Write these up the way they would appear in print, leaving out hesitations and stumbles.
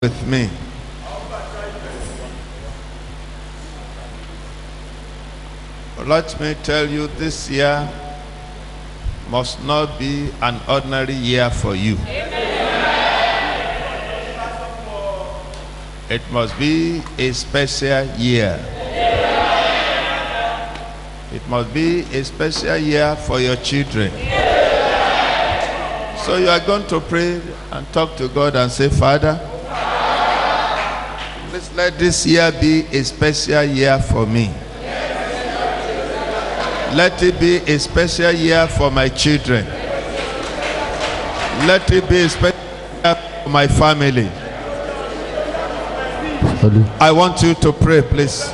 with me. Let me tell you, this year must not be an ordinary year for you. It must be a special year. It must be a special year for your children. So you are going to pray and talk to God and say, Father, please let this year be a special year for me. Let it be a special year for my children. Let it be a special year for my family. I want you to pray, please.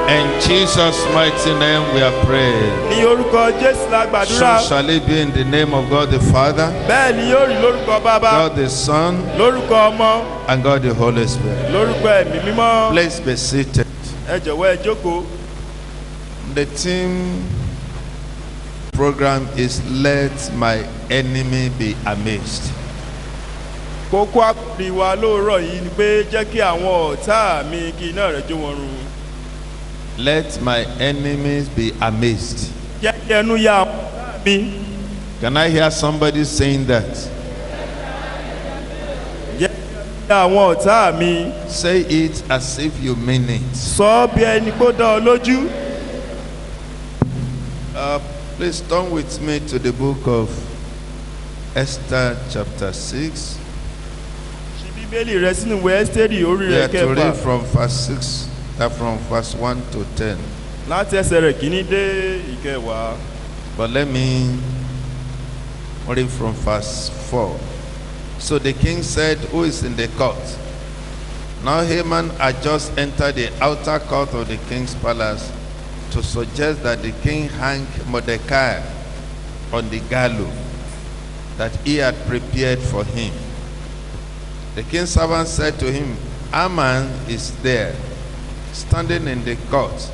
In Jesus' mighty name we are praying. So shall it be in the name of God the Father, God the Son, and God the Holy Spirit. Please be seated. The theme program is Let My Enemy Be Amazed. Kókó àkùrí wa lóòrọ̀ yìí ni pé jẹ́ kí àwọn ọ̀tá mi kí iná rẹ̀ jó wọn run. Let my enemies be amazed. Jẹ́ kí ẹnu ya àwọn ọ̀tá mi. Can I hear somebody saying that? Jẹ́ kí àwọn ọ̀tá mi. Say it as if you mean it. Sọ bí ẹni kó dá ọ lójú. Please turn with me to the book of Esther chapter 6. Bíbélì rẹ̀ sínú ìwé Ẹ́sítérì orí We rẹ̀ are to read kẹfà. from verse 6, from verse 1 to 10. Láti ẹsẹ̀ rẹ̀ kìíní dé ìkẹwàá. But let me read from verse 4. So the king said, who is in the court? Now Haman had just entered the outer court of the king's palace to suggest that the king hang Mordecai on the gallows that he had prepared for him. The king's servant said to him, Haman is there, standing in the court.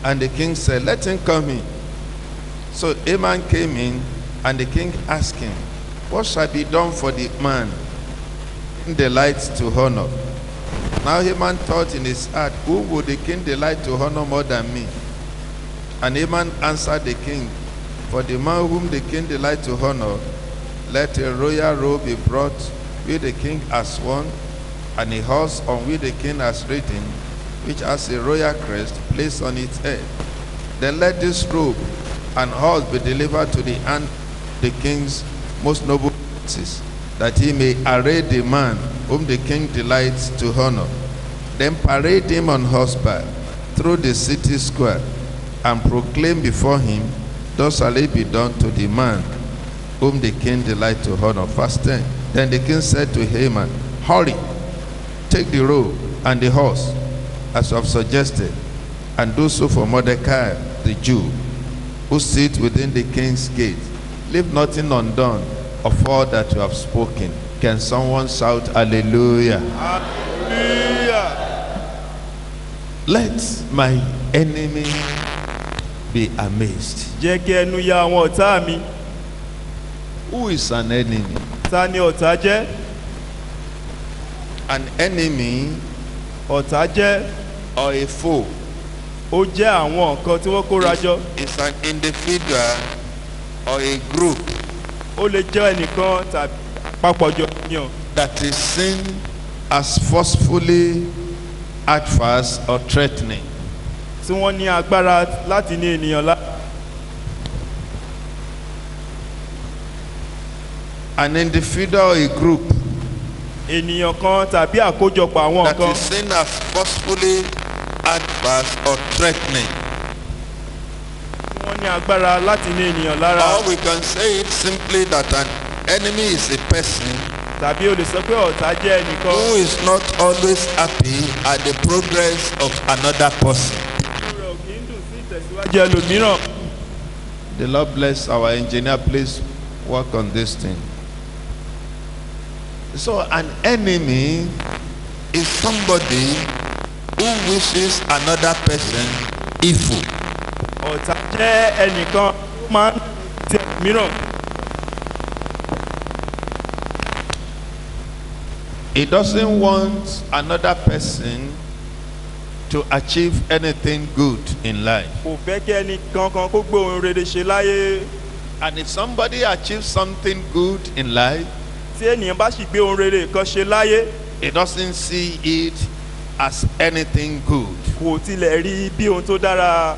And the king said, let him come in. So Haman came in, and the king asked him, what shall be done for the man whom delights to honor? Now Haman thought in his heart, who would the king delight to honor more than me? And Haman answered the king, for the man whom the king delights to honor, let a royal robe be brought which the king has worn, and a horse on which the king has ridden, which has a royal crest placed on its head. Then let this robe and horse be delivered to the hand of the king's most noble princes, that he may array the man whom the king delights to honor. Then parade him on horseback through the city square, and proclaim before him, thus shall it be done to the man whom the king delights to honor. Verse 10. Then the king said to Haman, hurry, take the robe and the horse, as you have suggested, and do so for Mordecai the Jew, who sits within the king's gate. Leave nothing undone of all that you have spoken. Can someone shout hallelujah? Hallelujah. Let my enemy be amazed. Jẹ́ kí ẹnu ya àwọn ọ̀tá mi. Who is an enemy? Ta ni ọ̀tá jẹ́? An enemy Ọ̀tá jẹ́ or a foe ó jẹ́ àwọn nǹkan tí wọ́n kóra jọ. is an individual or a group Ó lè jẹ́ ẹnìkan tàbí àpapọ̀jọ yàn that is seen as forcefully adverse or threatening. tí wọ́n ní agbára láti ní ènìyàn lá. An individual or a group Ènìyàn kan tàbí àkójọpọ̀ àwọn that nǹkan is seen as forcefully adverse or threatening. tí wọ́n ní agbára láti ní ènìyàn lára. Or we can say it simply that an enemy is a person Tàbí o lè sọ pé ọ̀tá jẹ́ ẹnìkan who is not always happy at the progress of another person. inú rẹ̀ ò kì í dùn sí ìtẹ̀síwájú ẹlòmíràn. The Lord bless our engineer. Please work on this thing. So an enemy is somebody who wishes another person evil. Ọ̀tá jẹ́ ẹnìkan tó máa ń ti ẹlòmíràn. He doesn't want another person to achieve anything good in life. Kò fẹ́ kí ẹnì kankan kó gbé ohun rere ṣe láyé. And if somebody achieves something good in life, Tí ènìyàn bá sì gbé ohun rere kan ṣe láyé, he doesn't see it as anything good. kò tilẹ̀ rí bí ohun tó dára.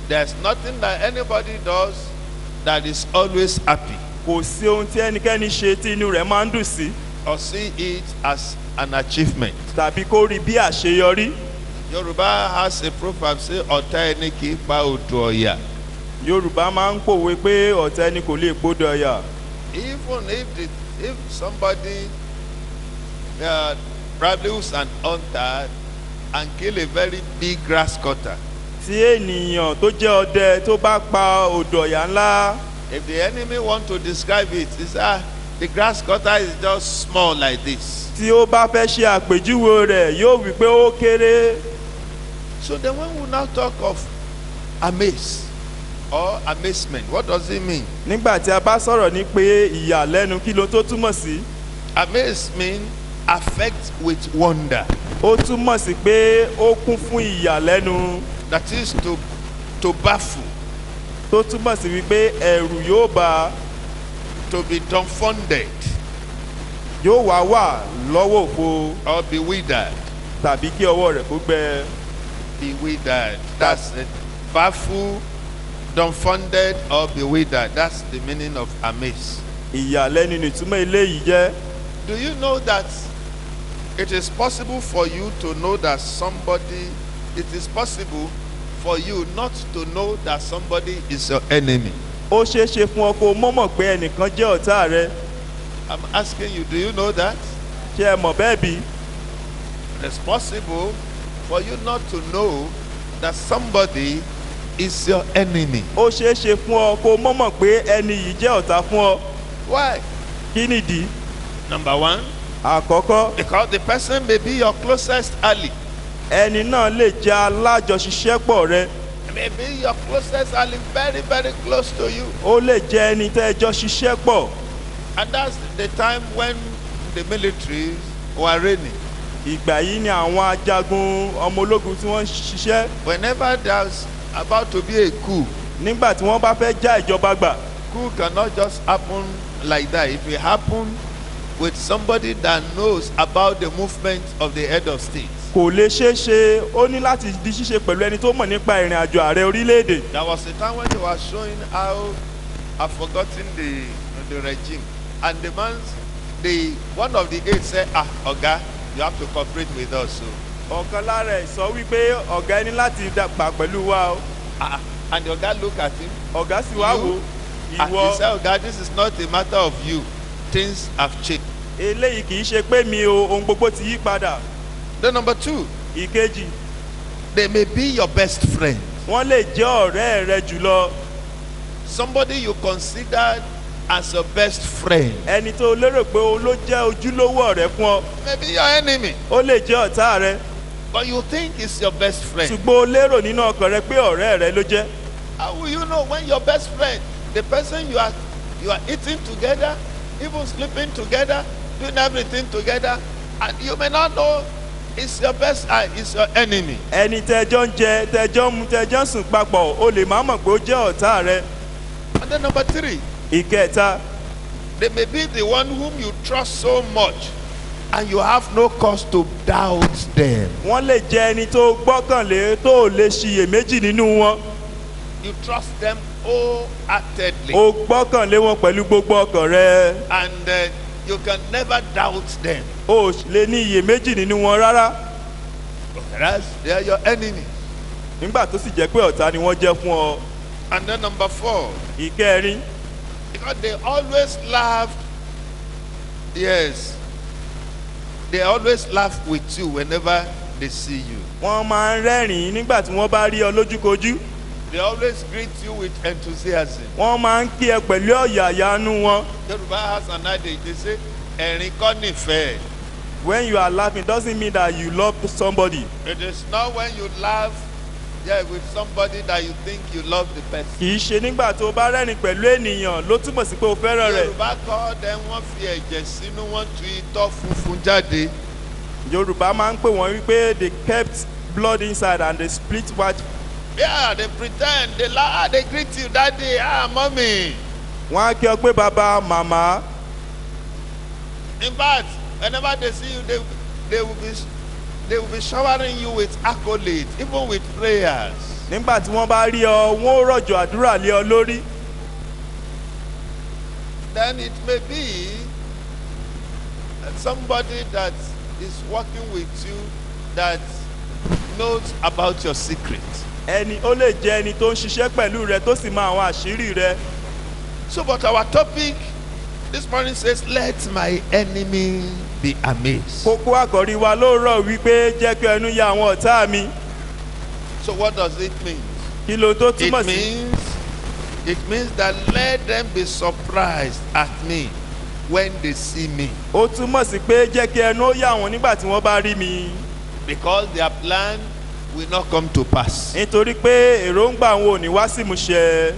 There's nothing that anybody does that is always happy, Kò sí ohun tí ẹnikẹ́ni ṣe tí inú rẹ̀ máa ń dùn sí or see it as an achievement. tàbí kó rí bí àṣeyọrí. Yoruba has a proverb say ọ̀tá ẹni kì í pa odò ọ̀yà. Yorùbá máa ń pòwe pé ọ̀tá ẹni kò lè gbódò ọ̀yà. Even if somebody probably who's an hunter and kill a very big grass cutter, Tí ènìyàn tó jẹ́ ọdẹ tó bá pa odò ọ̀yà ńlá, if the enemy want to describe it, he say the grass cutter is just small like this. tí ó bá fẹ́ ṣe àpèjúwe rẹ̀ yóò wí pé ó kéré. So then when we now talk of amaze or amazement, what does it mean? Nígbà tí a bá sọ̀rọ̀ ní pé ìyàlẹ́nu kí ló tó túmọ̀ sí? Amaze means affect with wonder. Ó túmọ̀ sí pé ó kún fún ìyàlẹ́nu. That is to baffle, Tó túmọ̀ sí wípé ẹ̀rù yóò bá to be dumbfounded yóò wà lọ́wọ́ òfo or bewildered. tàbí kí ọwọ́ rẹ̀ kó gbẹ. Bewildered. That's it. Baffled, dumbfounded, or bewildered. That's the meaning of amaze. Ìyàlẹ́nu ni ìtumọ̀ eléyìí jẹ́. Do you know that it is possible for you to know that somebody, it is possible for you not to know that somebody is your enemy? Ó ṣeé ṣe fún ọ kó mọ̀mọ̀ pé ẹnìkan jẹ́ ọ̀tá rẹ. I'm asking you, do you know that? Ṣé ẹ mọ̀ bẹ́ẹ̀ bí? It's possible for you not to know that somebody is your enemy. Ó ṣeé ṣe fún ọ kó mọ̀mọ̀ pé ẹni yìí jẹ́ ọ̀tá fún ọ. Why? Kí nìdí? Number one, Àkọ́kọ́, because the person may be your closest ally. ẹni náà lè jẹ́ alájọṣiṣẹ́pọ̀ rẹ. Maybe your closest ally, very, very close to you. Ó lè jẹ́ ẹni tẹ́ ẹ jọ ṣiṣẹ́ pọ̀. And that's the time when the militaries were reigning. Ìgbà yìí ni àwọn ajagun ọmọ ológun tí wọ́n ń ṣiṣẹ́. Whenever there's about to be a coup, Nígbà tí wọ́n bá fẹ́ já ìjọba gbà, coup cannot just happen like that. It will happen with somebody that knows about the movement of the head of state. kò lè ṣeé ṣe, ó ní láti di ṣíṣe pẹ̀lú ẹni tó mọ̀ nípa ìrìn àjò ààrẹ orílẹ̀-èdè. There was a time when they were showing how I've forgotten the regime, and one of the aides said, Oga, you have to cooperate with us. So, Ọ̀kan lára ẹ̀ sọ wípé ọ̀gá ẹni láti dàgbà pẹ̀lú wa o. and the Oga looked at him. Ọ̀gá sì wá wò And ìwọ. he said, Oga, this is not a matter of you. Things have changed. Eléyìí kì í ṣe pé mi o, ohun gbogbo ti yí padà. Then number two, Ìkejì, they may be your best friend. wọ́n lè jẹ́ ọ̀rẹ́ rẹ jùlọ. Somebody you considered as your best friend. Ẹni tó lérò pé o ló jẹ́ ojúlówó ọ̀rẹ́ fún ọ. Maybe your enemy. Ó lè jẹ́ ọ̀tá rẹ. But you think it's your best friend. ṣùgbọ́n o lérò nínú ọkàn rẹ pé ọ̀rẹ́ rẹ ló jẹ́. How will you know when your best friend, the person you are eating together, even sleeping together, doing everything together, and you may not know it's your best, it's your enemy. ẹni tẹjọ́ ń jẹ tẹjọ́ ń mu tẹjọ́ ń sùn papọ̀ o lè má mọ̀ pé ó jẹ́ ọ̀tá rẹ. And then number 3, ìkẹta, they may be the one whom you trust so much, and you have no cause to doubt them. wọ́n lè jẹ́ ẹni tó gbọ́kànlé tó lè ṣiyèméjì nínú wọn. You trust them wholeheartedly, o gbọ́kànlé wọn pẹ̀lú gbogbo ọkàn rẹ. and you can never doubt them. o lè ní iyèméjì nínú wọn rárá. Whereas they are your enemy. nígbà tó sì jẹ́ pé ọ̀tá ni wọ́n jẹ́ fún ọ. And then number 4, ìkẹrin, because they always laughed. Yes, they always laugh with you whenever they see you. wọ́n máa ń rẹ́rìn-ín nígbà tí wọ́n bá rí ọ lójúkojú. They always greet you with enthusiasm. wọ́n máa ń kí ẹ pẹ̀lú ọ̀yàyànú wọn. Yoruba has an adage, they say, "Ẹ̀rín kọ́ nífẹ̀ẹ́." when you are laughing doesn't mean that you love somebody. It is not when you laugh, with somebody that you think you love the person. kì í ṣe nígbà tó o bá rẹ́rìn pẹ̀lú ènìyàn ló túmọ̀ sí pé o fẹ́ràn rẹ̀. Yorùbá kọ́ dem wọ́n fi ẹ̀jẹ̀ sínú wọn tu itọ́ funfun jáde. yorùbá máa ń pè wọ́n wípé they kept blood inside and they split white. Yeah, they pretend, they laugh, they greet you, daddy, mommy. wọ́n á kí ọ pé bàbá màmá. In fact, whenever they see you, they will be showering you with accolades, even with prayers. nígbà tí wọ́n bá rí ọ wọ́n ó rọ̀jò àdúrà lé ọ lórí. Then it may be that somebody that is working with you that knows about your secret. ẹni ó lè jẹ́ ẹni tó ń ṣiṣẹ́ pẹ̀lú rẹ tó sì mọ àwọn àṣírí rẹ. So, but our topic this morning says, "Let my enemy be amazed." kókó àkọ́rí wa ló rọ̀ wípé jẹ́ kí ẹnu ya àwọn ọ̀tá mi. So what does it mean? kí ló tó túmọ̀ sí? It means that let them be surprised at me when they see me. ó túmọ̀ sí pé jẹ́ kí ẹnu ó yà wọ́n nígbà tí wọ́n bá rí mi. Because their plan will not come to pass. nítorí pé èròǹgbà wọn ò ní wá sí ìmúṣẹ.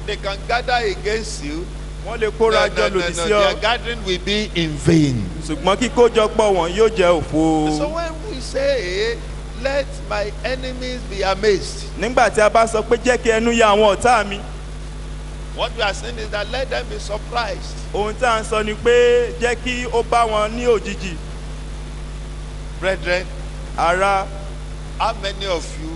They can gather against you. wọ́n lè kóra jọ lòdì sí ọ. Their gathering will be in vain. ṣùgbọ́n kíkójọpọ̀ wọn yóò jẹ́ òfo. So when we say, "Let my enemies be amazed," nígbà tí a bá sọ pé jẹ́ kí ẹnu ya àwọn ọ̀tá mi. what we are saying is that let them be surprised. ohun tí a ń sọ ni pé jẹ́ kí ó bá wọn ní òjijì. Brethren, ará, how many of you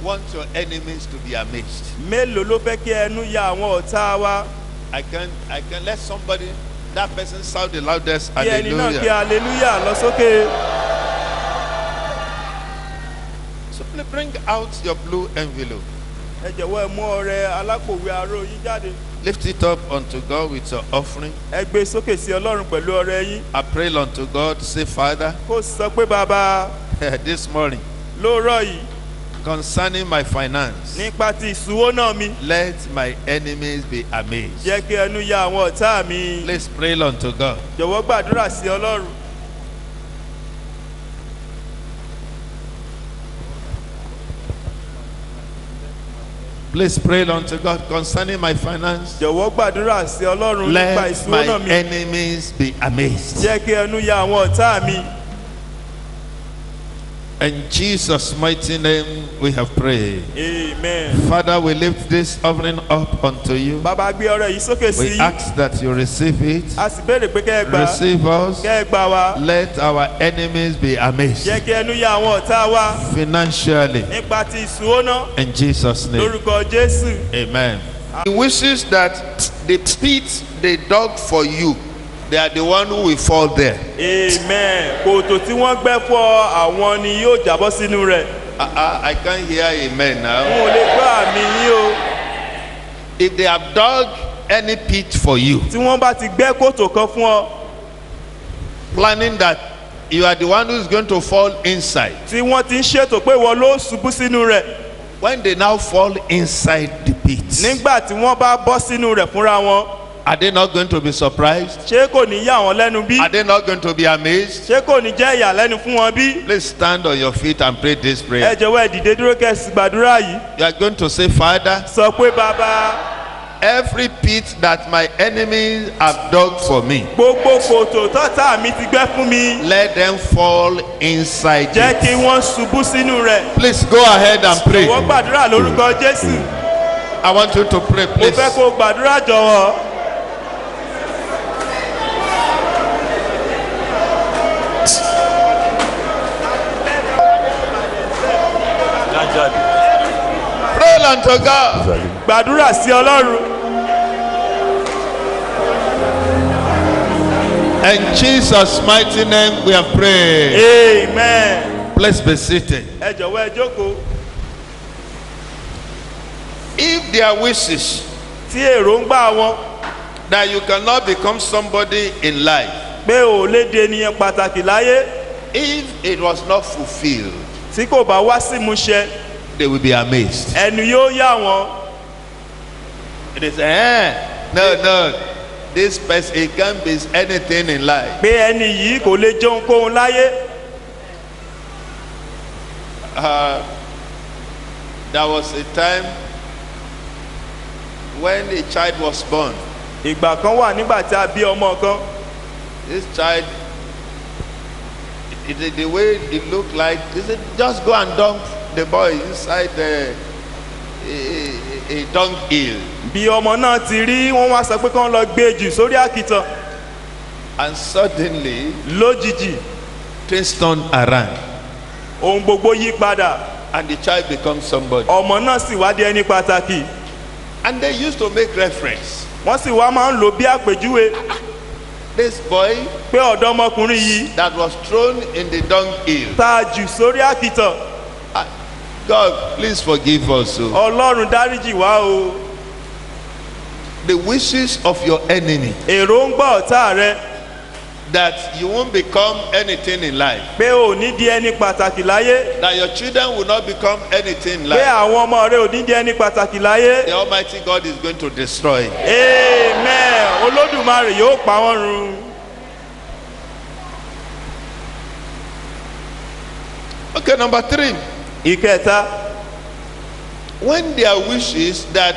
want your enemies to be amazed? mélòó ló fẹ́ kí ẹnu ya àwọn ọ̀tá wa? I can let somebody, that person shout the loudest kí ẹni náà kí hallelujah. hallelujah lọ sókè. So please bring out your blue envelope. ẹ jọ̀wọ́ ẹ mú ọrẹ alápòwé aró yín jáde. Lift it up unto God with your offering. ẹ gbé sókè sí ọlọ́run pẹ̀lú ọrẹ yín. I pray unto God, say, "Father, kó sọ pé bàbá this morning, lóòrọ̀ yìí concerning my finance, nípa ti ìṣúwó náà mi let my enemies be amazed." jẹ́ kí ẹnu ya àwọn ọ̀tá mi. Let's pray unto God. jọ̀wọ́ gbàdúrà sí ọlọ́run. Please pray unto God concerning my finance. jọ̀wọ́ gbàdúrà sí ọlọ́run nípa Let ìṣúwó my náà mi. enemies be amazed. jẹ́ kí ẹnu ya àwọn ọ̀tá mi. In Jesus' mighty name we have prayed. Amen. Father, we lift this offering up unto you. bàbá gbé ọrẹ yìí sókè sí We yín. ask that you receive it. a sì béèrè pé kẹ́ ẹ gbà Receive us. kẹ́ ẹ gbà wá. Let our enemies be amazed jẹ́ kí ẹnu ya àwọn ọ̀tá wa financially. nípa ti ìṣúwó náà In Jesus' name. lórúkọ Jésù. Amen. He wishes that the pit they dug for you, they are the one who will fall there. Amen. kòtò tí wọ́n gbẹ́ fọ́ àwọn ni yóò jábọ́ sínú rẹ̀. I can't hear amen now. n ò lè gbọ́ àmì yín o. If they have dug any pit for you, tí wọ́n bá ti gbẹ́ kòtò kan fún ọ planning that you are the one who is going to fall inside, tí wọ́n ti ń ṣètò pé wọ́n ló ṣubú sínú rẹ̀. when they now fall inside the pit, nígbà tí wọ́n bá bọ́ sínú rẹ̀ fúnra wọn Are they not going to be surprised? ṣé kò ní yà wọ́n lẹ́nu bí? Are they not going to be amazed? ṣé kò ní jẹ́ ìyàlẹ́nu fún wọn bí? Please stand on your feet and pray this prayer. ẹ jọ̀wọ́ ẹ dìde dúró kẹ́sì gbàdúrà yìí. You are going to say, Father, sọ pé bàbá, every pit that my enemies have dug for me, gbogbo kòtò tọ́tà mi ti gbẹ́ fún mi, let them fall inside jẹ́ kí it. wọ́n ṣubú sínú rẹ̀. Please go ahead and pray. wọ́n gbàdúrà lórúkọ Jésù. I want you to pray, mo please. fẹ́ kó gbàdúrà jọ̀wọ́. Pray unto God. gbàdúrà sí Ọlọ́run. In Jesus' mighty name we have prayed. Amen. Please be seated. ẹ jọ̀wọ́ ẹ jókòó. If there are wishes tí èròǹgbà wọn that you cannot become somebody in life, pé ò lè di ènìyàn pàtàkì láyé, if it was not fulfilled, tí kò bá wá sí ìmúṣẹ, they will be amazed. ẹnu yóò yà wọ́n. It is, no, this person, it can't be anything in life. pé ẹni yìí kò lè jẹ ohunkóhun láyé. There was a time when a child was born. ìgbà kan wà nígbà tí a bí ọmọ kan. This child, the way it looked like, they said, just go and dump the boy inside a dung hill. bí ọmọ náà ti rí, wọ́n wá sọ pé kán lọ gbé jù sórí àkìtàn. And suddenly, lójijì things turned around. ohun gbogbo yí padà. And the child becomes somebody. ọmọ náà sì wá di ẹni pàtàkì. And they used to make reference. wọ́n sì wá máa ń lò bí àpèjúwe This boy pé ọ̀dọ́mọkùnrin yìí that was thrown in the dung hill. tá a jù sórí àkìtàn. God, please forgive us. Oh. Ọlọ́run dáríjì wá o. The wishes of your enemy èròǹgbà ọ̀tá rẹ that you won't become anything in life, pé ò ní di ẹni pàtàkì láyé, that your children will not become anything in pé life, àwọn ọmọ rẹ ò ní di ẹni pàtàkì láyé. the Almighty God is going to destroy. Amen. Olódùmarè yóò pa wọ́n run. Okay, number 3. ìkẹta, When their wishes that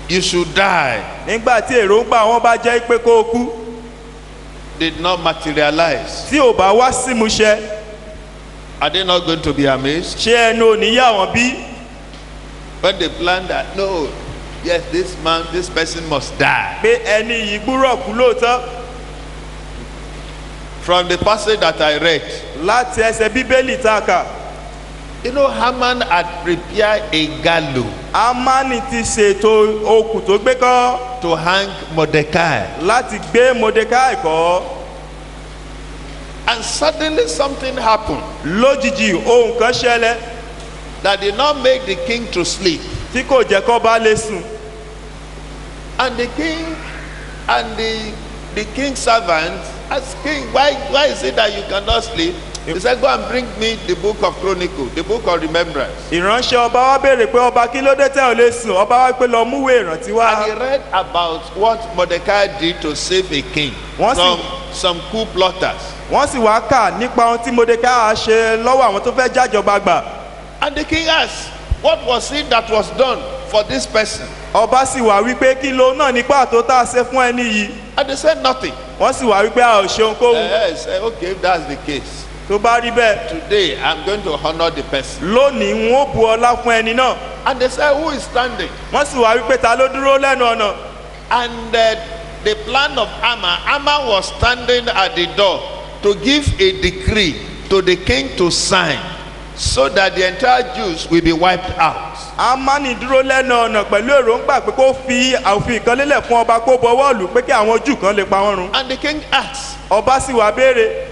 you should die nígbà tí èròǹgbà wọn bá jẹ́ pé kó o kú, did not materialize, tí ò bá wá símúṣẹ, are they not going to be amazed? ṣé ẹnu ò ní yà wọ́n bí? When they plan that, no, yes, this person must die. pé ẹni yìí gbúrọ̀ kú lóòótọ́. From the passage that I read, láti ẹsẹ̀ bíbélì tá a kà, you know, Haman had prepared a gallows Ámánì ti ṣètò okùn tó gbé kọ́ to hang Mordecai. láti gbé Mọ́dékáì kọ́. And suddenly something happened lójijì ohun kan ṣẹlẹ̀ that did not make the king to sleep. tí kò jẹ́ kó bá lè sùn. And the king and the king's servant asked king, why is it that you cannot sleep? He said, go and bring me the book of Chronicles, the book of remembrance. ìránṣẹ́ ọba wa béèrè pé ọba kí ló dé tẹ́ ò lè sùn. ọba wa pé lọ múwèé ìrántí And wá. he read about what Mordecai did to save a king Once from some coup plotters. wọ́n sì wá kà nípa ohun tí Mọ́dékáì ṣe lọ́wọ́ àwọn tó fẹ́ jájọba gbà. And the king asked, what was it that was done for this person? ọba sì wá wípé kí ló náà nípa tó tá a ṣe fún ẹni yìí. And they said nothing. wọ́n sì wá wípé a ò ṣe ohunkóhun. He said, okay, if that's the case, tó bá rí bẹ́ẹ̀, today I'm going to honor the person. lónìí n ó bu ọlá fún ẹni náà. And they said, who is standing? wọ́n sì wá wípé ta ló dúró lẹ́nu ọ̀nà. And the plan of Haman was standing at the door to give a decree to the king to sign so that the entire Jews will be wiped out. Ámánì dúró lẹ́nu ọ̀nà pẹ̀lú èròǹgbà pé kó fi òfin kan lélẹ̀ fún ọba kó bọwọ́ lù pé kí àwọn Júù kan lè pa wọ́n run. And the king asked, ọba sì wá béèrè,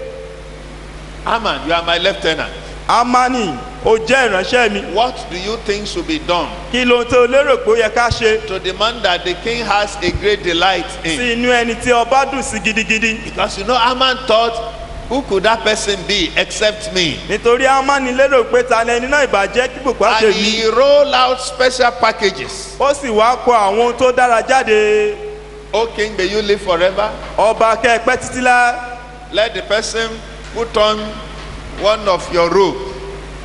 Haman, you are my lieutenant. Ámánì, ó jẹ́ ìránṣẹ́ mi. What do you think should be done kí ló tó lérò pé ó yẹ ká ṣe to demand that the king has a great delight sí in? inú ẹni tí ọba dùn sí gidigidi? Because you know, Haman thought, who could that person be except me? nítorí Ámánì lérò pé ta lẹni náà ìbàjẹ́ kí bùkún á ṣe And mí. he rolled out special packages. ó sì wá kọ àwọn ohun tó dára jáde. O king, may you live forever. ọba kẹ́ẹ̀pẹ́ títí lá. Let the person put on one of your robe,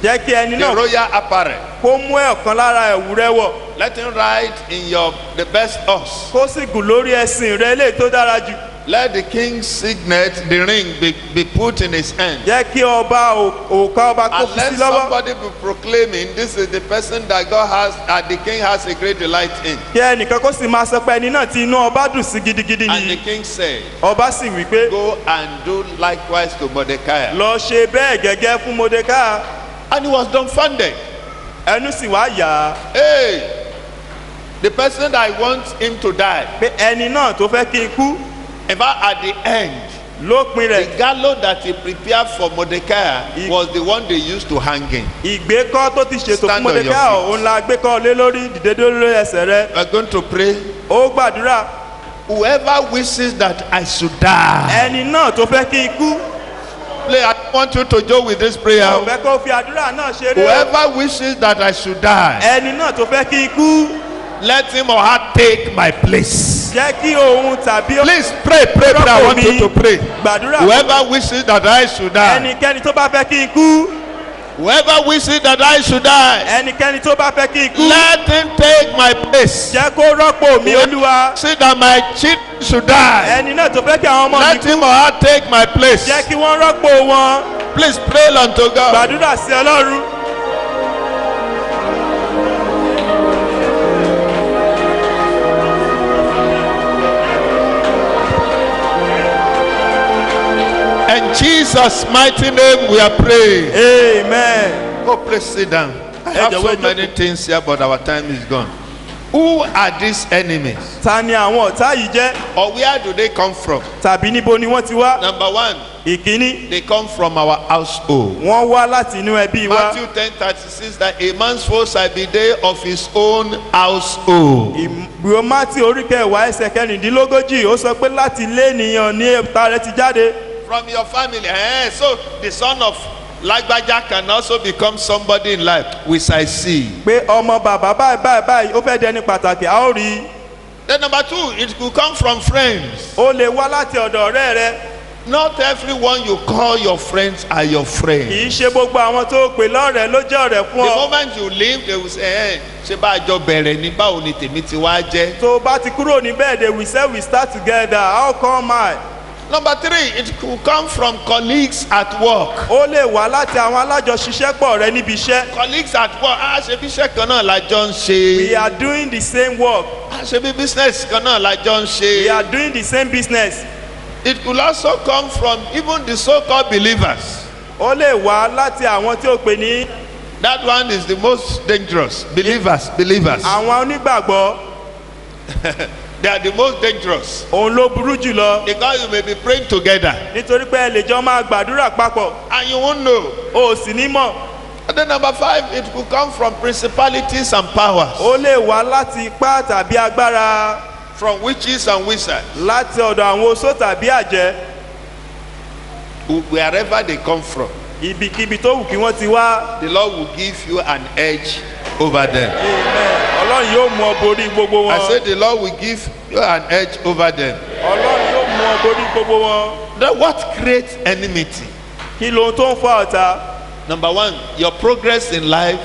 jẹ́ kí ẹni the náà royal apparel. kó mú ọ̀kan lára ẹ̀wù rẹ wọ̀. Let him ride in the best horse. kó sì gùn lórí ẹṣin rẹ eléyìí tó dára jù. Let the king's signet, the ring, be put in his hand. jẹ́ kí ọba òkà ọba kó And fi sí let lọ́wọ́. somebody be proclaiming, this is the person that God has, that the king has a great delight in. kí ẹnìkan kó sì máa sọ pé ẹni náà tí inú ọba dùn sí gidigidi And the yìí. king said, ọba sì wí pé go and do likewise to Mordecai. lọ ṣe bẹ́ẹ̀ gẹ́gẹ́ fún Mordecai. And he was dumbfounded. ẹnu sì wá yà á. Hey, the person that I want him to die. pé ẹni náà tó fẹ́ kí n kú In fact, at the end, lópin the rẹ̀ gallows that he prepared for Mordecai was the one they used to hang him. ìgbékọ́ tó ti ṣètò fún Stand on your Mordecai feet. òun la gbékọ́ lé lórí dìde lórí ẹsẹ̀ rẹ̀. We are going to pray. ó gbàdúrà Whoever wishes that I should die. ẹni náà tó fẹ́ kí n kú. Play, I want you to join with this prayer. ó fẹ́ kó fi àdúrà náà ṣeré. Whoever wishes that I should die, ẹni náà tó fẹ́ kí n kú. let him or her take my place. jẹ́ kí òun tàbí Please pray. I want you to pray. gbàdúrà. Whoever wishes that I should die, ẹnikẹ́ni tó bá fẹ́ kí n kú. whoever wishes that I should die, ẹnikẹ́ni tó bá fẹ́ kí n kú. let him take my place. jẹ́ kó rọ́pò mi olúwa. See that my children should die. ẹni náà tó fẹ́ kí àwọn ọmọ mi Let kú. him or her take my place. jẹ́ kí wọ́n rọ́pò wọn. Please pray unto God. gbàdúrà sí ọlọ́run. In Jesus' mighty name we are praying. amen. Oh, please sit down. I have so many things here, but our time is gone. Who are these enemies? ta ni àwọn ọ̀tá yìí jẹ́ Or where do they come from? tàbí níbo ni wọ́n ti wá. Number one, ìkíní they come from our household. wọ́n wá láti inú ẹbí wa. Matthew 10:36, that a man's foes shall be they of his own household. ìwé mátì orí kẹwàá ẹsẹ̀ kẹrìndínlógójì ó sọ pé láti ilé ènìyàn ní ẹ̀ta rẹ̀ ti jáde. From your family. So the son of Lagbaja can also become somebody in life, which I see. pé ọmọ bàbá báyìí báyìí báyìí ó fẹ́ dẹni pàtàkì a ó rí i. Then number two, it could come from friends. ó lè wá láti ọ̀dọ̀ ọ̀rẹ́ rẹ. Not everyone you call your friends are your friends. kì í ṣe gbogbo àwọn tó pè lọ́rẹ̀ẹ́ ló jẹ́ ọ̀rẹ́ fún The ọ. moment you leave, they will say, ṣé bá a jọ bẹ̀rẹ̀ ní báwo ni tèmi ti wá jẹ́. tó o bá ti kúrò níbẹ̀ they will say we start together how come I. Number three, it could come from colleagues at work. ó lè wá láti àwọn alájọṣiṣẹ́pọ̀ rẹ níbi iṣẹ́. Colleagues at work, ṣe bí iṣẹ́ kan náà la jọ ń we ṣe. are doing the same work. Ṣe bí business kan náà la jọ ń we are ṣe. doing the same business. It could also come from even the so-called believers. ó lè wá láti àwọn tí ó pè ní That one is the most dangerous. Believers. àwọn onígbàgbọ́. They are the most dangerous. òun ló burú jùlọ. Because you may be praying together nítorí pé ẹ lè jọ máa gbàdúrà papọ̀. and you won't know. o ò sì ní mọ̀. And then number five, it could come from principalities and powers. ó lè wá láti ipá tàbí agbára. From witches and wizards. láti ọ̀dọ̀ àwọn oṣó tàbí àjẹ́. Wherever they come from, ibikíbi tó wù kí wọ́n ti wá. the Lord will give you an edge over them. amen. ọlọ́run yóò mú ọ borí gbogbo wọn. I said the Lord will give you an edge over them. ọlọ́run yóò mú ọ borí gbogbo wọn. Then what creates enmity? kí lohun tó ń fa ọ̀tá. Number one, your progress in life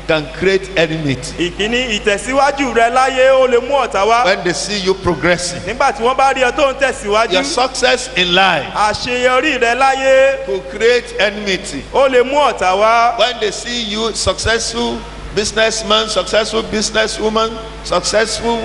can create enmity. ìkíní ìtẹ̀síwájú rẹ láyé ó lè mú ọ̀tá wá. When they see you progressing, nígbà tí wọ́n bá rí ọ tó ń tẹ̀síwájú. your success in life àṣeyọrí rẹ láyé could create enmity. ó lè mú ọ̀tá wá. When they see you successful businessman, successful businesswoman, successful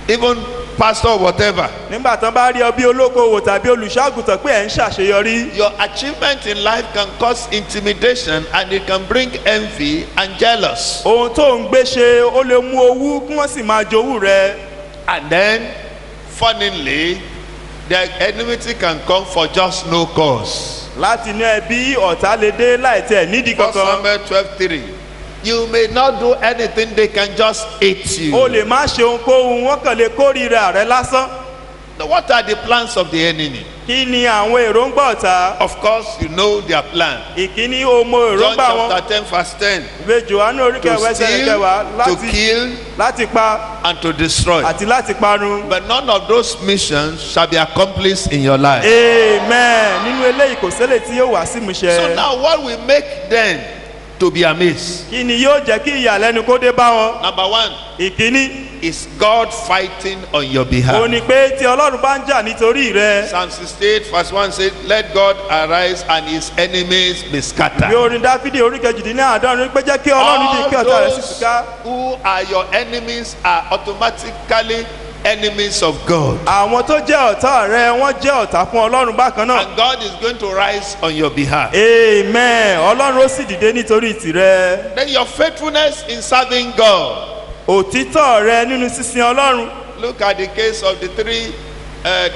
even pastor or whatever, nígbà tán bá rí ọ bí olókoòwò tàbí olùṣọ́àgùtàn pé ẹ̀ ń ṣàṣeyọrí. your achievement in life can cause intimidation and it can bring envy and jealous. ohun tó ń gbé ṣe ó lè mú owú kí wọ́n sì máa jowú rẹ. And then, funnily, the enmity can come for just no cause. láti inú ẹbí ọ̀tá lè dé láìtẹ̀ nídìí 1 kankan. Samuel 12:3. You may not do anything, they can just hate you. o lè má ṣe ohunkóhun wọ́n kàn lè kórìíra rẹ lásán. Now, what are the plans of the enemy? kí ni àwọn èròǹgbà ọ̀tá. Of course, you know their plan. ìkíní o mọ John èròǹgbà wọn. chapter 10 verse 10. ìwé Jòhánù orí To kẹwàá ẹsẹ̀ steal, kẹwàá to kill, láti pa and to destroy. àti láti parun. But none of those missions shall be accomplished in your life. Amen. Nínú eléyìí kò ṣẹlẹ̀ tí yóò wá sí So ìmúṣẹ. now what will make them to be amazed? Kí ni yóò jẹ́ kí ìyàlẹ́nu kó dé bá wọn? Number one Ìkíní, is God fighting on your ó behalf. ní pé tí Ọlọ́run bá ń jà nítorí rẹ. Psalm 68 verse 1 says, let God arise and his enemies be Bí scattered. orin Dáfídì orí kejìdínláàádọ́rin pé jẹ́ kí Ọlọ́run dì kí ọ̀tá rẹ̀ sì those túká. who are your enemies are automatically enemies of God. Àwọn tó jẹ́ ọ̀tá rẹ wọ́n jẹ́ ọ̀tá fún Ọlọ́run bákan náà. And God is going to rise on your behalf. Amen. Ọlọ́run ó sì dìde nítorí tìrẹ. Then your faithfulness in serving God. Òtítọ́ rẹ nínú sísin Ọlọ́run. Look at the case of the three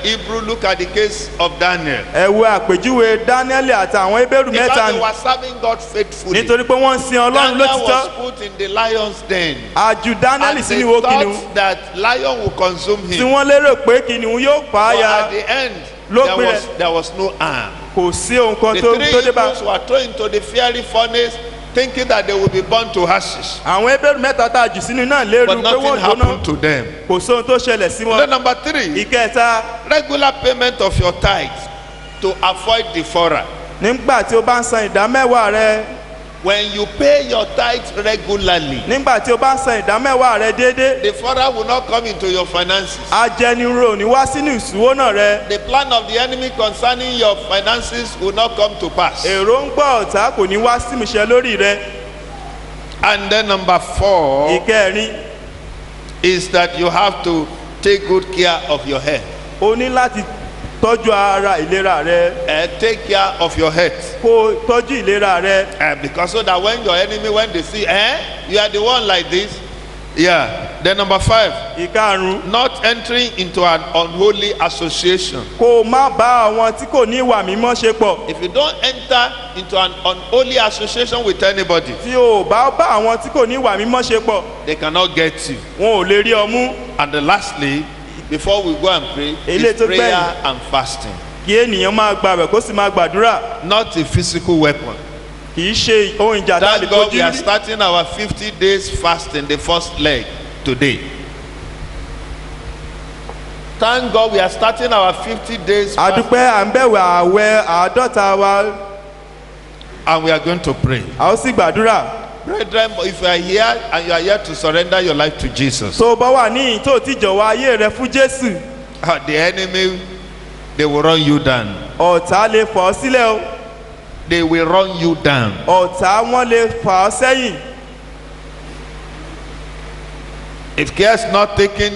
Hebrew. Look at the case of Daniel. Ẹ wo àpèjúwe Dáníẹ́lì àti àwọn Hébérù mẹ́ta Because they ni. were serving God faithfully. Nítorí pé wọ́n ń sin Ọlọ́run Daniel lótìtọ́. was put in the lion's den. Àjù Dáníẹ́lì And sínú they ihò kìnìún. thought that lion will consume Tí him. wọ́n lérò pé kìnìún yóò pa á But ya. at the end, Lópin there was no harm. Kò sí ohun kan The tó three dé bá. Hebrews were thrown into the fiery furnace, thinking that they would be burned to ashes. Àwọn Hébérù mẹ́ta tá a jù sínú náà lérò But pé nothing wọ́n jóná. happened to them. Kò sóhun tó ṣẹlẹ̀ sí Then wọn. number three, Ìkẹta, regular payment of your tithes to avoid devourer. nígbà tí o bá ń san ìdámẹ́wàá rẹ. When you pay your tithes regularly, Nígbà tí o bá ń san ìdámẹ́wàá rẹ déédéé. devourer will not come into your finances. Ajẹnirò ní wá sínú ìṣúwónà rẹ. The plan of the enemy concerning your finances will not come to pass. Èròǹgbà ọ̀tá kò ní wá sí ìmúṣẹ lórí rẹ. And then number four Ìkẹrin, is that you have to take good care of your health. o ní láti tọ́jú ara ìlera rẹ. Take care of your health. Kó o tọ́jú ìlera rẹ. Because so that when your enemy, when they see, you are the one like this. Yeah. Then number five, Ìkarùn-ún, not entering into an unholy association. kó o má bá àwọn tí kò ní ìwà mímọ́ ṣe pọ̀. If you don't enter into an unholy association with anybody, Tí o bá bá àwọn tí kò ní ìwà mímọ́ ṣe pọ̀, they cannot get you. wọn ò lè rí ọ mú. And then lastly, before we go and pray, Eléyìí is tó prayer gbẹ̀yìn. and fasting. Kí ènìyàn máa gbààwẹ̀ kó sì máa gbàdúrà. Not a physical weapon. Kì í ṣe ohun ìjà tá a lè Thank God we fojú are rí. starting our 50 days fasting, the first leg today. Thank God we are starting our 50 days fasting, Àdúpẹ́ à ń bẹ̀wẹ̀ àwẹ̀ àádọ́ta wa, and we are going to pray. a ó sì gbàdúrà. Brethren, if you are here and you are here to surrender your life to Jesus, Tó o bá wà níyìn tó o ti jọ̀wọ́ ayé rẹ fún Jésù, the enemy, they will run you down. ọ̀tá lè fà ọ́ sílẹ̀ o. They will run you down. Ọ̀tá wọn lè fà ọ́ sẹ́yìn. If care is not taken,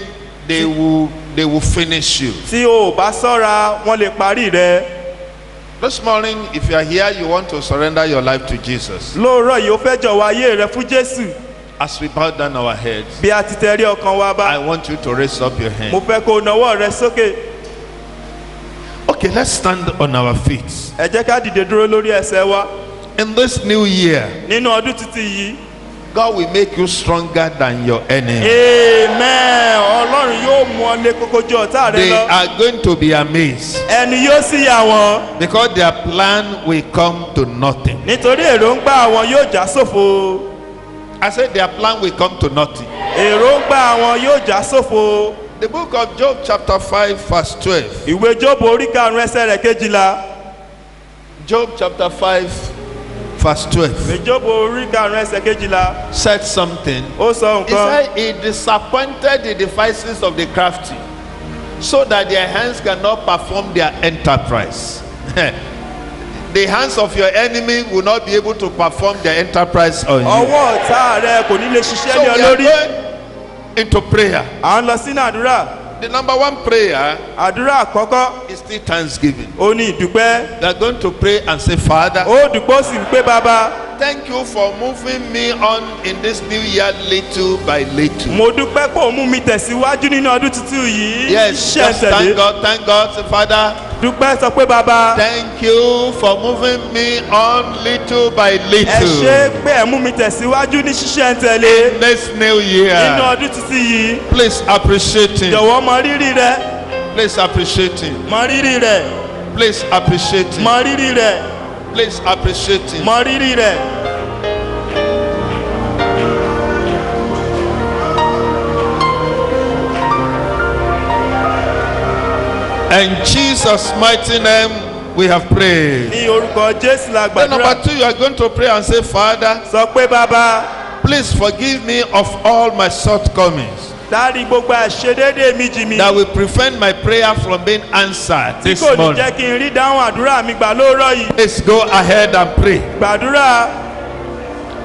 they will finish you. Tí o ò bá ṣọ́ra, wọ́n lè parí rẹ. This morning, if you are here, you want to surrender your life to Jesus. Lóòrọ̀ yìí ó fẹ́ jọ̀wọ́ ayé rẹ fún Jésù. As we bow down our heads, Bí a ti tẹrí ọkàn wa I bá, want you to raise up your mo hand. fẹ́ kó o nawọ́ rẹ sókè. Okay, let's stand on our feet. Ẹ jẹ́ ká dìde dúró lórí ẹsẹ̀ wa. In this new year, Nínú ọdún tuntun yìí, God will make you stronger than your enemy. amen. Ọlọ́run yóò mú ọ lé kókó ju ọ̀tá rẹ They lọ. are going to be amazed Ẹni yóò sì yà wọ́n. because their plan will come to nothing. Nítorí èròǹgbà àwọn yóò já sófo. I said their plan will come to nothing. Èròǹgbà àwọn yóò já sófo. The book of Job chapter 5 verse 12. Ìwé Jóòbù orí karùn-ún ẹsẹ̀ rẹ̀ kejìlá. Job chapter 5 verse 12 Ìwé Jóòbù orí karùn-ún ẹsẹ̀ kejìlá. said something. Ó sọ He nǹkan. said he disappointed the devices of the crafty so that their hands cannot perform their enterprise. The hands of your enemy will not be able to perform their enterprise on you. Ọwọ́ ọ̀tá rẹ kò ní lè ṣiṣẹ́ So ní ọ we are lórí. going into prayer. À ń lọ sínú àdúrà. The number one prayer Àdúrà àkọ́kọ́, is still thanksgiving. ó ní ìdúpẹ́. We are going to pray and say, Father, Ó dùpọ̀ ó sì ń pé bàbá. thank you for moving me on in this new year little by little. Mo dúpẹ́ pé ó mú mi tẹ̀síwájú nínú ọdún tuntun yìí. Yes, Ṣé just tẹ̀lé? thank God, say, Father, Dúpẹ́ sọ pé bàbá. thank you for moving me on little by Ẹ little. ṣé pé ẹ mú mi tẹ̀síwájú ní ṣíṣẹ́ tẹ̀lé. This new Nínú year, ọdún tuntun yìí, please appreciate him. jọ̀wọ́ mọ rírì rẹ. Please appreciate him. Mọ rírì rẹ. Please appreciate him. Mọ rírì rẹ. Please appreciate him. Mọ rírì rẹ. In Jesus' mighty name, we have prayed. Ní orúkọ Jésù la Then gbàdúrà. number 2, you are going to pray and say, Father, Sọ pé bàbá, please forgive me of all my shortcomings dárí gbogbo àṣedédé mi jì mí. that will prevent my prayer from being answered Tí this kò ní morning. jẹ́ kí n rí dáhùn àdúrà mi gbà lóòrọ̀ yìí. Please go ahead and pray. Gbàdúrà.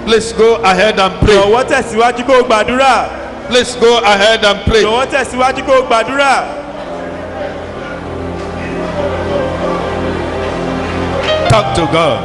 Please go ahead and pray. Jọ̀wọ́ tẹ̀síwájú kó o gbàdúrà. Please go ahead and pray. Jọ̀wọ́ tẹ̀síwájú kó o gbàdúrà. Talk to God.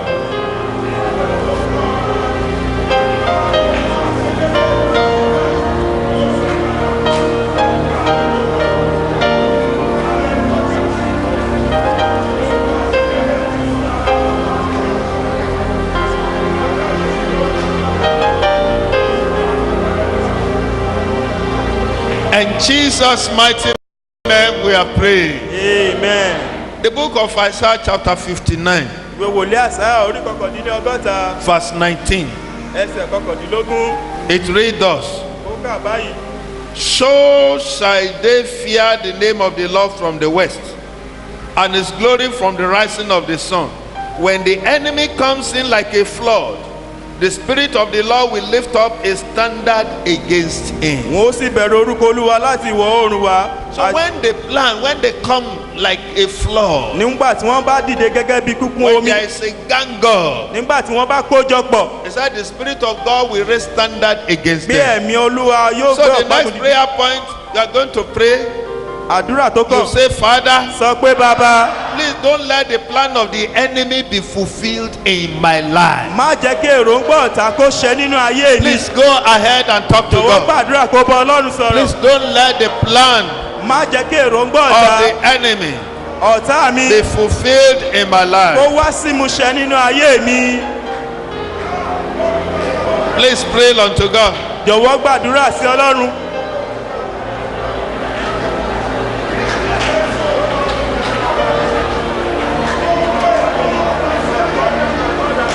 In Jesus' mighty name we are praying. Amen. The book of Isaiah chapter 59 Ìwé wòlíì Àìsáyà orí kọkàndínlọ́gọ́ta verse 19. ẹsẹ̀ kọkàndínlógún. It reads thus. Ó kà báyìí. So shall they fear the name of the Lord from the west, and his glory from the rising of the sun. When the enemy comes in like a flood, the Spirit of the Lord will lift up a standard against him. Wọ́n ó sì bẹ̀rù orúkọ Olúwa láti ìwọ̀ oòrùn wá. So when they plan, when they come like a flood, Nígbà tí wọ́n bá dìde gẹ́gẹ́ bí kúkún when omi. there is a gang up, Nígbà tí wọ́n bá kójọ pọ̀. he said the Spirit of God will raise standard against Bí them. ẹ̀mí Olúwa yóò So gbé the ọ̀pá next kùdì. prayer point, you are going to pray. Àdúrà tó You kàn. say, Father, Sọ pé bàbá, please don't let the plan of the enemy be fulfilled in my life. má jẹ́ kí èròǹgbà ọ̀tá kó ṣẹ nínú ayé mi. Please go ahead and talk to Jọ̀wọ́ God. gbàdúrà kó bá Ọlọ́run Please sọ̀rọ̀. don't let the plan Má jẹ́ kí èròǹgbà of ọ̀tá the enemy ọ̀tá mi be fulfilled in my kó life. wá sí ìmúṣẹ nínú ayé mi. Please pray unto God. Jọ̀wọ́ gbàdúrà sí Ọlọ́run.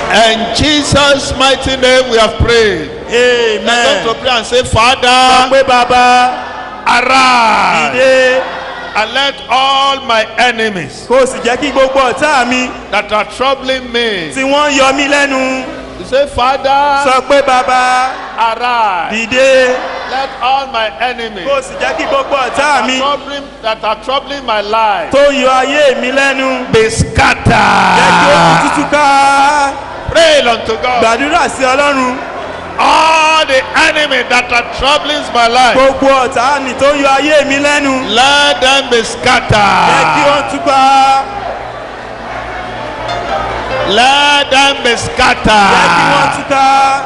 In Jesus' mighty name we have prayed. We are Amen. going to pray and say, Sọ Father, pé bàbá, arise dìde and let all my enemies kó o sì jẹ́ kí gbogbo ọ̀tá mi that are troubling me. tí wọ́n ń yọ mí lẹ́nu. You say, Father, Sọ pé bàbá, arise. dìde Let all my enemies kó o sì jẹ́ kí gbogbo ọ̀tá mi that are troubling my life tó ń yọ ayé mi lẹ́nu. be Jẹ́ kí ó scattered. kú tútú ká. Pray unto God. Gbàdúrà sí Ọlọ́run. All the enemies that are troubling my life, Gbogbo ọ̀tá ni tó ń yọ ayé mi lẹ́nu. let them be Jẹ́ kí ó scattered. túká. Let them be Jẹ́ kí wọ́n scattered. túká.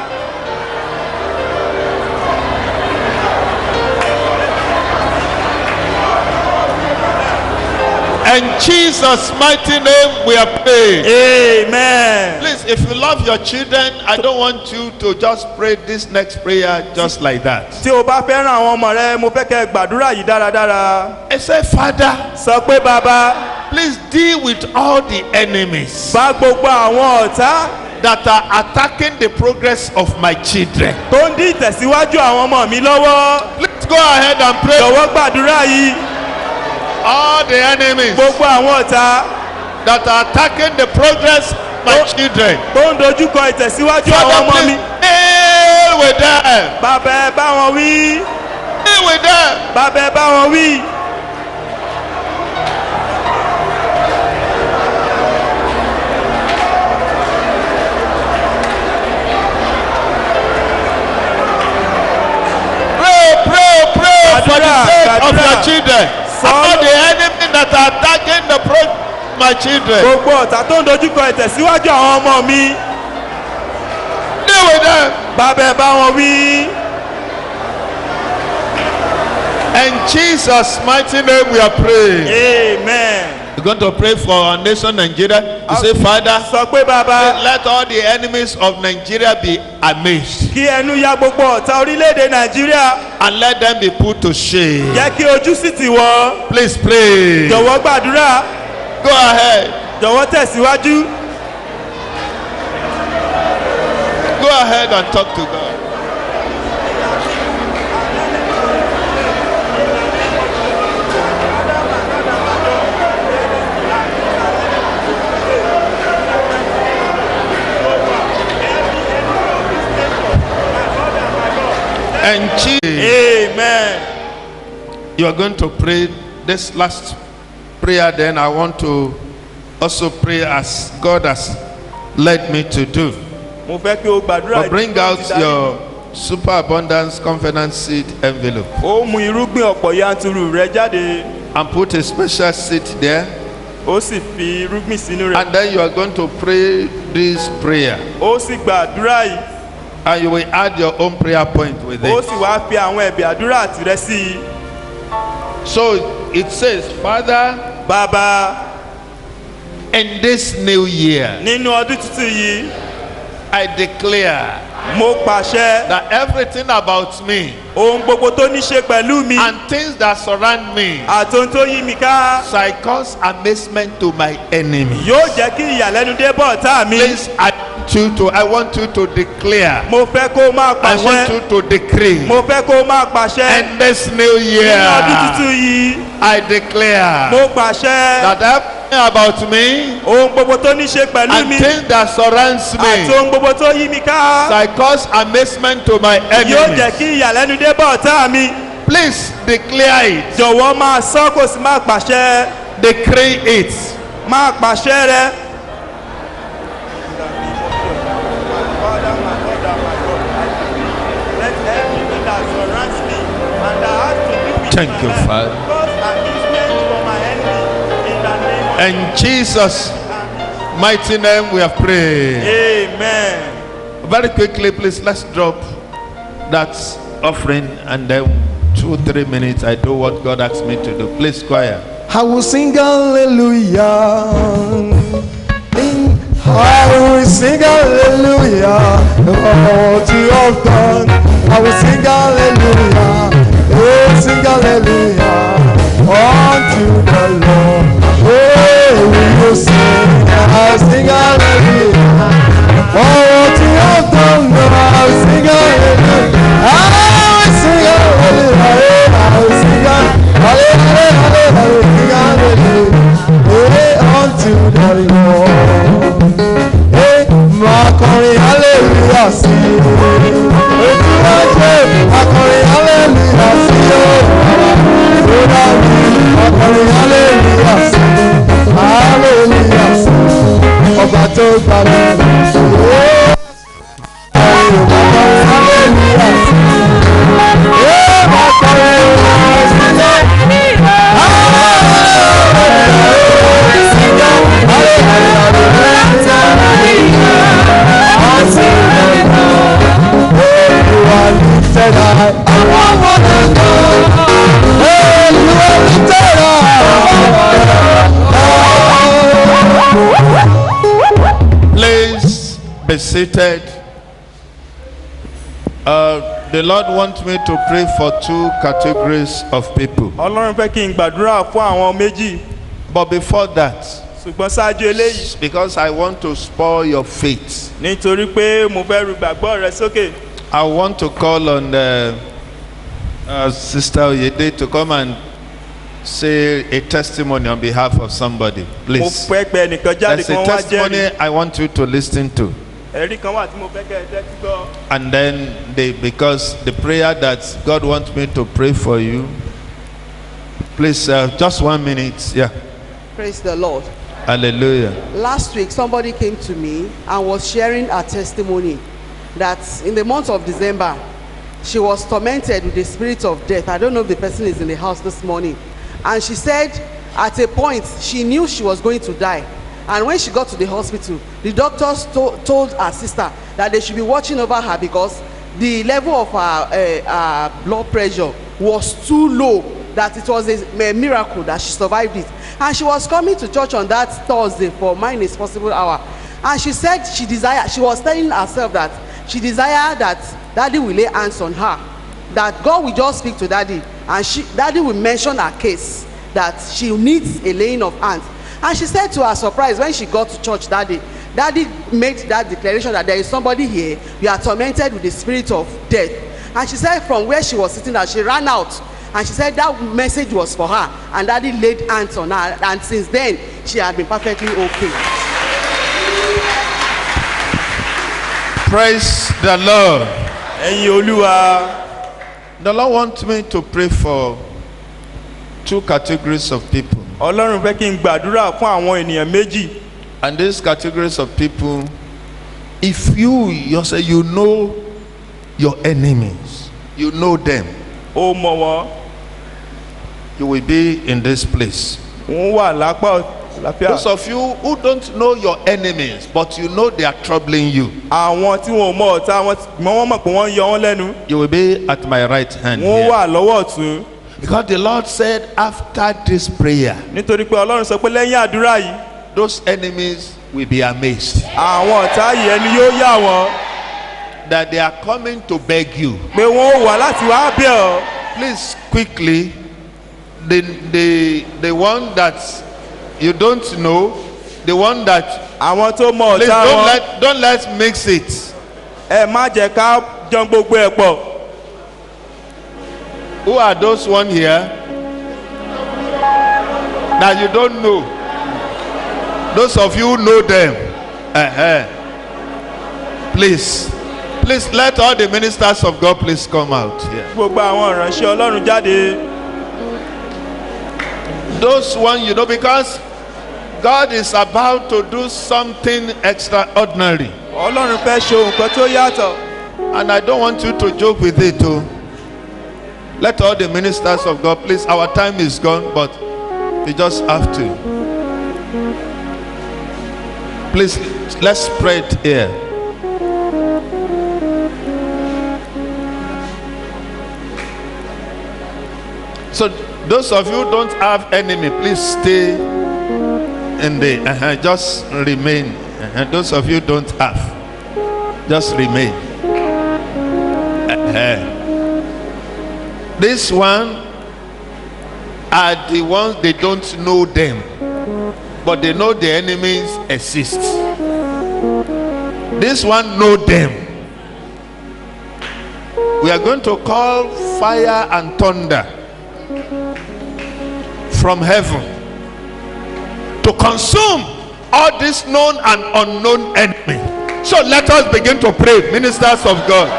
In Jesus' mighty name we are praying. Amen. Please, if you love your children, I don't want you to just pray this next prayer just like that. Tí o bá fẹ́ràn àwọn ọmọ rẹ, mo fẹ́ kẹ́ gbàdúrà yìí dáradára. I say, Father, Sọ pé bàbá, please deal with all the enemies bá gbogbo àwọn ọ̀tá that are attacking the progress of my children. tó ń dí ìtẹ̀síwájú àwọn ọmọ mi lọ́wọ́. Please go ahead and pray. Jọ̀wọ́ gbàdúrà yìí. All the enemies Gbogbo àwọn ọ̀tá that are attacking the progress of my children. tó ń dojúkọ ìtẹ̀síwájú àwọn Father, ọmọ mi. please deal with them. Bàbá ẹ bá wọn wí. Deal with them. Bàbá ẹ bá wọn wí. Pray for the sake of your Gbàdúrà. children. All the enemies that are attacking the progress of my children. Gbogbo ọ̀tá tó ń dojúkọ ìtẹ̀síwájú àwọn ọmọ mi. Deal with them. Bàbá ẹ bá wọn wí. In Jesus' mighty name we are praying. Amen. We're going to pray for our nation, Nigeria. You say, Father, Sọ pé bàbá, let all the enemies of Nigeria be amazed kí ẹnu ya gbogbo ọ̀tá orílẹ̀-èdè Nàìjíríà. and let them be put to shame. Jẹ́ kí ojú sì tì wọ́n. Please pray. Jọ̀wọ́ gbàdúrà. Go ahead. Jọ̀wọ́ tẹ̀síwájú. Go ahead and talk to God. And Jesus, Amen. you are going to pray this last prayer. Then I want to also pray as God has led me to do. Mo fẹ́ kí o gbàdúrà. But bring out your superabundance confidence seed envelope Ó mú irúgbìn ọ̀pọ̀ yanturu rẹ jáde. and put a special seed there. Ó sì fi irúgbìn sínú rẹ̀. And then you are going to pray this prayer. Ó sì gbàdúrà yìí. And you will add your own prayer point with Ó it. sì wá fi àwọn ẹ̀bẹ̀ àdúrà tirẹ̀ sí i. So it says, Father, Bàbá, in this new year, nínú ọdún tuntun yìí, I declare mo pàṣẹ that everything about me ohun gbogbo tó ní ṣe pẹ̀lú mi and things that surround me àti ohun tó yí mi ká shall cause amazement to my enemy. yóò jẹ́ kí ìyàlẹ́nu dé bọ̀ ọ̀tá mi. Please, I want you to declare. Mo fẹ́ kó o máa I want pàṣẹ. you to decree. Mo fẹ́ kó o máa pàṣẹ. In this new year, Nínú ọdún tuntun yìí, I declare mo pàṣẹ that everything about me ohun gbogbo tó ní ṣe pẹ̀lú mi and things that surrounds àti me ohun gbogbo tó yí mi ká shall cause amazement to my yóò jẹ́ enemies. kí ìyàlẹ́nu dé bọ̀ ọ̀tá mi. Please declare it. Jọ̀wọ́ máa sọ kò sì máa pàṣẹ. Decree it. Máa pàṣẹ rẹ. Thank you, Father. In Jesus' mighty name we have prayed. Amen. Very quickly, please, let's drop that offering and then 2-3 minutes I do what God asked me to do. Please, choir. I will sing hallelujah. I will sing hallelujah. What you have done. I will sing hallelujah. Oh, sing hallelujah unto the Lord. Oh, we will sing. I will sing hallelujah. Oh, what you have done. I will sing hallelujah. I will sing hallelujah. I will sing hallelujah. Unto the Lord. Hey, Makori hallelujah, see. Ojú ọjọ́, Makori hallelujah, see. Sódà mi, Makori hallelujah, see. Hallelujah, see. Ọba tó gbà mí. Makori hallelujah, see. Hey, Makori hallelujah, Please be seated. The Lord wants me to pray for 2 categories of people. Ọlọ́run fẹ́ kí n gbàdúrà fún àwọn méjì. But before that, Ṣùgbọ́n ṣáájú eléyìí. because I want to spoil your faith, Nítorí pé mo fẹ́ ru gbàgbọ́ rẹ sókè. I want to call on Sister Oyede to come and say a testimony on behalf of somebody. Mo Please. fẹ́ pé ẹnìkan jáde There's a kan wá testimony jẹ́rìí. I want you to listen to. Ẹ̀rí kan wà tí mo fẹ́ kẹ́ ẹ tẹ́tí gbọ́. And then because the prayer that God wants me to pray for you, please, just 1 minute. Yeah. Praise the Lord. Hallelujah. Last week, somebody came to me and was sharing her testimony that in the month of December, she was tormented with the spirit of death. I don't know if the person is in the house this morning. And she said at a point, she knew she was going to die. And when she got to the hospital, the doctors told her sister that they should be watching over her because the level of her blood pressure was too low, that it was a miracle that she survived it. And she was coming to church on that Thursday for Mine is Possible hour. And she said she was telling herself that she desired that Daddy will lay hands on her, that God will just speak to Daddy, and Daddy will mention her case, that she needs a laying of hands. And she said to her surprise, when she got to church that day, Daddy made that declaration that there is somebody here, you are tormented with the spirit of death. And she said from where she was sitting, that she ran out, and she said that message was for her, and Daddy laid hands on her, and since then she had been perfectly okay. Praise the Lord. Ẹ̀yin Olúwa. The Lord wants me to pray for two categories of people. Ọlọ́run fẹ́ kí n gbàdúrà fún àwọn ènìyàn méjì. And these categories of people, if you yourself, you know your enemies, you know them, Ó mọ̀ wọ́n, you will be in this place. wọ́n wà lápá àlàáfíà. Those of you who don't know your enemies, but you know they are troubling you, Àwọn tí wọn ò mọ ọ̀tá wọn wọ́n mọ̀ pé wọ́n yọ wọ́n lẹ́nu. you will be at my right hand Wọ́n here. wà lọ́wọ́ ọ̀tún. Because the Lord said after this prayer, Nítorí pé Ọlọ́run sọ pé lẹ́yìn àdúrà yìí, those enemies will be amazed àwọn ọ̀tá yìí ẹni yóò yà wọ́n. that they are coming to beg you. Pé wọ́n ó wà láti wá bẹ̀ ọ́. Please quickly, the one that you don't know, the one that, Àwọn tó mọ please ọ̀tá wọn. don't let's mix it. Ẹ má jẹ́ ká jọ gbogbo ẹ̀ pọ̀. Who are those one here that you don't know? Those of you who know them. Please let all the ministers of God please come out here. Gbogbo àwọn ìránṣẹ́ Ọlọ́run jáde. Those one you know, because God is about to do something extraordinary. Ọlọ́run fẹ́ ṣe ohun kan tó yàtọ̀. And I don't want you to joke with it too. Let all the ministers of God, please, our time is gone, but we just have to. Please, let's spread here. So those of you who don't have enemy, please stay in the, just remain. Those of you who don't have, just remain. This one are the ones they don't know them, but they know the enemies exist. This one know them. We are going to call fire and thunder from heaven to consume all this known and unknown enemy. So let us begin to pray, ministers of God.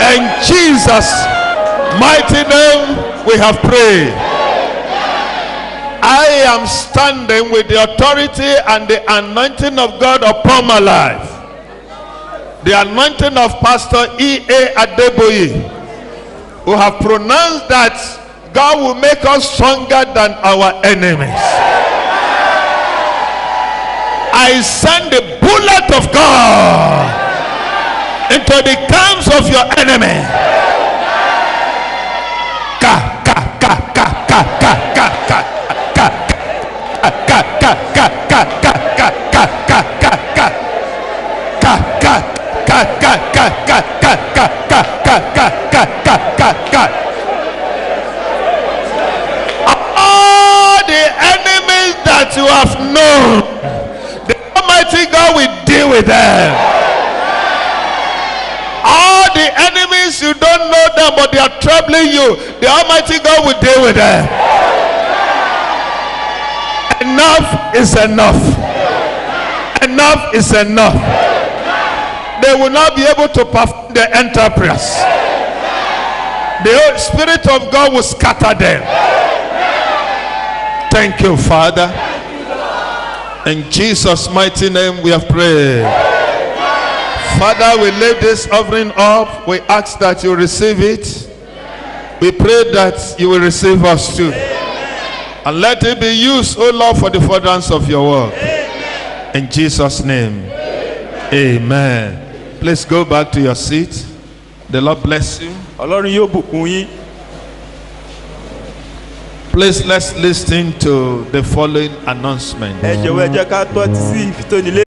In Jesus' mighty name we have prayed. I am standing with the authority and the anointing of God upon my life. The anointing of Pastor E.A. Adeboye, who have pronounced that God will make us stronger than our enemies. I send the bullet of God into the camps of your enemy. All the enemies that you have known, the Almighty God will deal with them. All the enemies you don't know them, but they are troubling you, the Almighty God will deal with them. Enough is enough. Enough is enough. They will not be able to perform the enterprise. The Spirit of God will scatter them. Thank you, Father. In Jesus' mighty name we have prayed. Father, we lift this offering up. We ask that you receive it. We pray that you will receive us too. And let it be used, O Lord, for the furtherance of your work. In Jesus' name. Amen. Please go back to your seat. The Lord bless you. Ọlọ́run yóò bùkún yín. Please let's listen to the following announcement. Ẹ jọ̀wọ́ ẹ jẹ́ ká tọ́tí sí ìfitónilé.